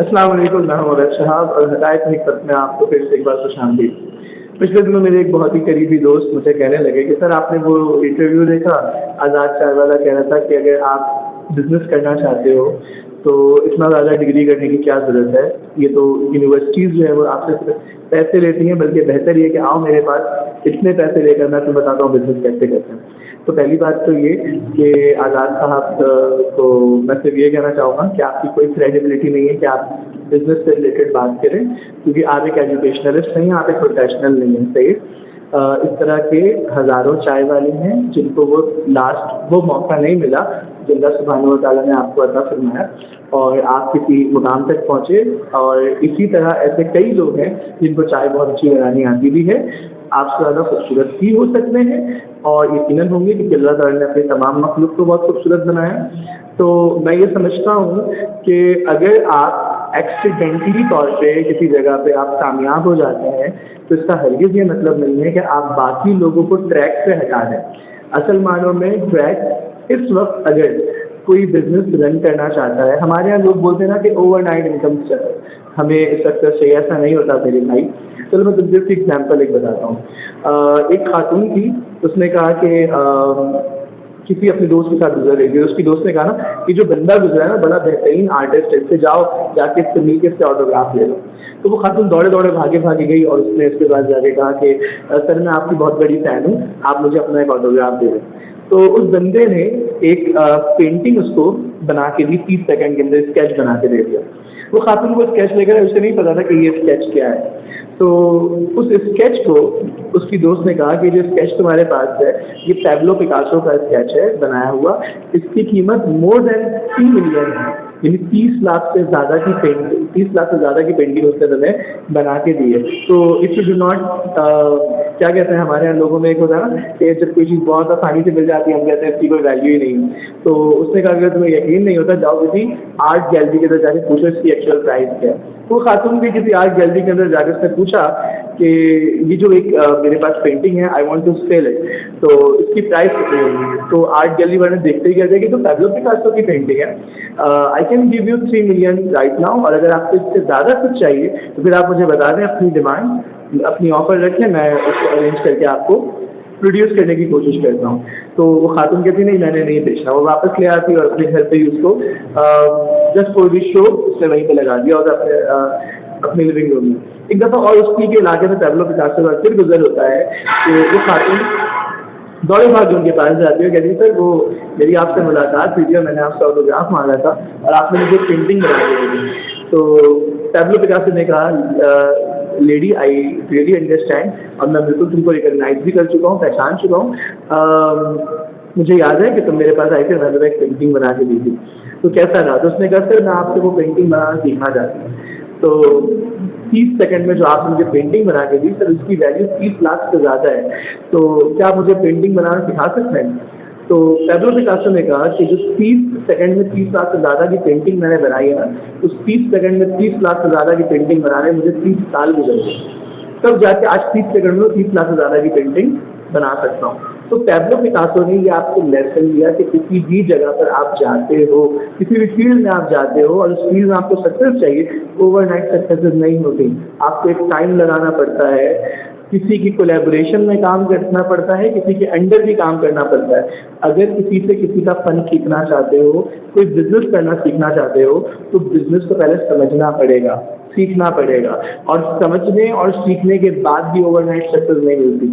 अस्सलाम वालेकुम, मैं हूं अवैध शहाब और हदायत हिकमत में आपको फिर से एक बार खुशामदीद। पिछले दिनों मेरे एक बहुत ही करीबी दोस्त मुझे कहने लगे कि सर आपने वो इंटरव्यू देखा, आज़ाद चाय वाला कह रहा था कि अगर आप बिज़नेस करना चाहते हो तो इतना ज़्यादा डिग्री करने की क्या ज़रूरत है, ये तो यूनिवर्सिटीज़ जो है वो आपसे सिर्फ पैसे लेती हैं, बल्कि बेहतर ये है कि आओ मेरे पास, इतने पैसे लेकर मैं तुम्हें बताता हूँ बिज़नेस कैसे करते हैं। तो पहली बात तो ये कि आज़ाद साहब को मैं सिर्फ ये कहना चाहूँगा कि आपकी कोई क्रेडिबिलिटी नहीं है कि आप बिज़नेस से रिलेटेड बात करें, क्योंकि आप एक एजुकेशनलिस्ट नहीं हैं, आप एक प्रोफेशनल नहीं हैं, सही। इस तरह के हज़ारों चाय वाले हैं जिनको वो मौका नहीं मिला जो अल्लाह सुब्हानहू व तआला ने आपको अता फरमाया और आप किसी मुकाम तक पहुँचे। और इसी तरह ऐसे कई लोग हैं जिनको चाय बहुत अच्छी बनानी आती भी है, आपसे ज़्यादा खूबसूरत भी हो सकते हैं और यकीनन होंगे कि अल्लाह ताला ने अपने तमाम मखलूक को बहुत खूबसूरत बनाया। तो मैं ये समझता हूँ कि अगर आप एक्सीडेंटली तौर पे किसी जगह पे आप कामयाब हो जाते हैं तो इसका हरगिज़ ये मतलब नहीं है कि आप बाकी लोगों को ट्रैक से हटा दें। असल मानों में ट्रैक इस वक्त अगर कोई बिज़नेस रन करना चाहता है, हमारे यहाँ लोग बोलते हैं ना कि ओवरनाइट इनकम हमें सक्सेस चाहिए, ऐसा नहीं होता मेरे भाई। चलो मैं तुझे सिर्फ एग्जांपल एक बताता हूँ। एक खातून थी, उसने कहा कि किसी अपने दोस्त के साथ गुजर रही थी, उसकी दोस्त ने कहा ना कि जो बंदा गुजरा है ना बड़ा बेहतरीन आर्टिस्ट है, इससे जाओ जाके इससे मिल के इससे ऑटोग्राफ ले लो। तो वो खातून दौड़े दौड़े भागे भागे गई और उसने इसके बाद जाके कहा कि सर मैं आपकी बहुत बड़ी फ़ैन हूँ, आप मुझे अपना एक ऑटोग्राफ दे दें। तो उस बंदे ने एक पेंटिंग उसको बना के दी, 30 सेकंड के अंदर स्केच बना के दे दिया। वो खातून को स्केच लेकर, उसे नहीं पता था कि ये स्केच क्या है। तो उस स्केच को उसकी दोस्त ने कहा कि जो स्केच तुम्हारे पास है ये पैब्लो पिकासो का स्केच है बनाया हुआ, इसकी कीमत मोर देन 3 मिलियन है, यानी 30 लाख से ज़्यादा की पेंटिंग, 30 लाख से ज़्यादा की पेंटिंग उसने तुम्हें बना के दी है। तो इफ़ यू डू नॉट क्या कहते हैं हमारे यहाँ लोगों में एक होता है ना कि जब कोई चीज़ बहुत आसानी से मिल जाती है हम कहते हैं इसकी कोई वैल्यू ही नहीं है। तो उसने कहा अगर तुम्हें यकीन नहीं होता जाओ किसी आर्ट गैलरी के अंदर जाके पूछो इसकी एक्चुअल प्राइस क्या है। वो खातून भी किसी आर्ट गैलरी के अंदर जाकर उसने पूछा कि ये जो एक मेरे पास पेंटिंग है I want to sell it, तो इसकी प्राइस कितनी होगी। तो आर्ट गैलरी वाले देखते ही कहते हैं कि तो पैब्लो पिकासो की पेंटिंग है, I can give you 3 million right now, और अगर आपको इससे ज़्यादा कुछ चाहिए तो फिर आप मुझे बता दें अपनी डिमांड, अपनी ऑफ़र रखें, मैं उसको अरेंज करके आपको प्रोड्यूस करने की कोशिश करता हूँ। तो वो खातून कहती नहीं मैंने नहीं बेचना, वो वापस ले आती और अपने घर पे ही उसको जस्ट फॉर दिस शो उसने वहीं पे लगा दिया और अपने लिविंग रूम में। एक दफ़ा और उसी के इलाके में पैब्लो पिकासो का फिर गुजर होता है कि वो खातून दौड़े भाग उनके पास जाती है, कहती है सर वो मेरी आपसे मुलाकात हुई थी और मैंने आपसे ऑटोग्राफ मांगा था और आपने मुझे पेंटिंग बना के दी थी। तो पैब्लो पिकासो ने कहा लेडी आई रियली अंडरस्टैंड और मैं बिल्कुल तुमको रिकॉग्नाइज भी कर चुका हूँ, पहचान चुका हूँ। मुझे याद है कि तुम मेरे पास आई थी, मैंने एक पेंटिंग बना के दी थी, तो कैसा रहा। तो उसने कहा सर मैं आपसे वो पेंटिंग बनाना सीखना चाहती हूँ। तो 30 सेकंड में जो आपने मुझे पेंटिंग बना के दी सर उसकी वैल्यू 30 लाख से ज़्यादा है, तो क्या आप मुझे पेंटिंग बनाना सिखा सकते हैं। तो पैब्लो पिकासो ने कहा कि जो 30 सेकंड में 30 लाख से ज़्यादा की पेंटिंग मैंने बनाई है ना, उस 30 सेकंड में 30 लाख से ज़्यादा की पेंटिंग बनाने मुझे 30 साल गुजर गए, तब जाके आज 30 सेकंड में 30 लाख से ज़्यादा की पेंटिंग बना सकता हूँ। तो पैब्लो पिकासो ने ये आपको लेसन दिया कि किसी भी जगह पर आप जाते हो, किसी भी फील्ड में आप जाते हो और उस फील्ड में आपको सक्सेस चाहिए, ओवरनाइट सक्सेस नहीं होती, आपको एक टाइम लगाना पड़ता है, किसी की कोलैबोरेशन में काम करना पड़ता है, किसी के अंडर भी काम करना पड़ता है। अगर किसी से किसी का फन सीखना चाहते हो, कोई बिजनेस करना सीखना चाहते हो तो बिजनेस को पहले समझना पड़ेगा, सीखना पड़ेगा, और समझने और सीखने के बाद भी ओवरनाइट सक्सेस नहीं मिलती।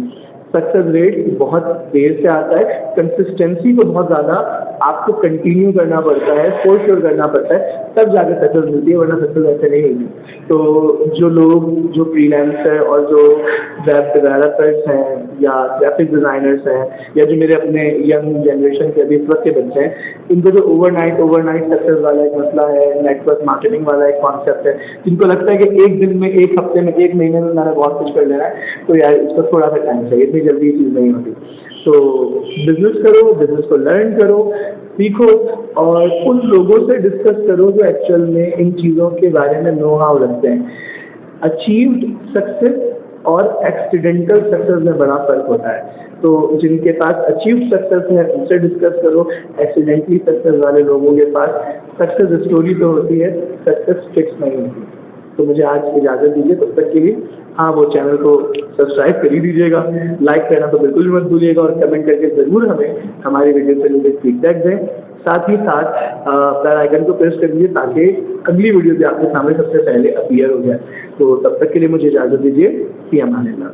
सक्सेस रेट बहुत देर से आता है, कंसिस्टेंसी को बहुत ज़्यादा आपको कंटिन्यू करना पड़ता है, फोर्स श्योर करना पड़ता है, तब जाकर सक्सेस मिलती है, वरना सक्सेस ऐसे नहीं मिलती। तो जो लोग जो फ्रीलांसर और जो वेब डेवलपर्स हैं या ग्राफिक डिज़ाइनर्स हैं या जो मेरे अपने यंग जनरेशन के अभी इस वक्त के बच्चे हैं, इनको जो ओवरनाइट सक्सेस वाला एक मसला है, नेटवर्क मार्केटिंग वाला एक कॉन्सेप्ट है, जिनको लगता है कि एक दिन में, एक हफ्ते में, एक महीने में मैंने बहुत कुछ कर लेना है, तो यार इसको थोड़ा सा टाइम चाहिए, इतनी जल्दी चीज़ नहीं होती। तो बिजनेस करो, बिजनेस को लर्न करो, सीखो और उन लोगों से डिस्कस करो जो एक्चुअल में इन चीज़ों के बारे में नो हाउ रखते हैं। अचीव्ड सक्सेस और एक्सीडेंटल सक्सेस में बड़ा फर्क होता है। तो जिनके पास अचीव सक्सेस है उनसे डिस्कस करो, एक्सीडेंटली सक्सेस वाले लोगों के पास सक्सेस स्टोरी तो होती है, सक्सेस फिक्स नहीं होती। तो मुझे आज इजाज़त दीजिए, तब तक के लिए हाँ वो चैनल को सब्सक्राइब कर ही दीजिएगा, लाइक करना तो बिल्कुल भी मत भूलिएगा और कमेंट करके ज़रूर हमें हमारी वीडियो से रिलेटेड फीडबैक दें। साथ ही साथ बेल आइकन को प्रेस कर दीजिए ताकि अगली वीडियो भी आपके सामने सबसे पहले अपीयर हो जाए। तो तब तक के लिए मुझे इजाज़त दीजिए, फ़ी अमान अल्लाह।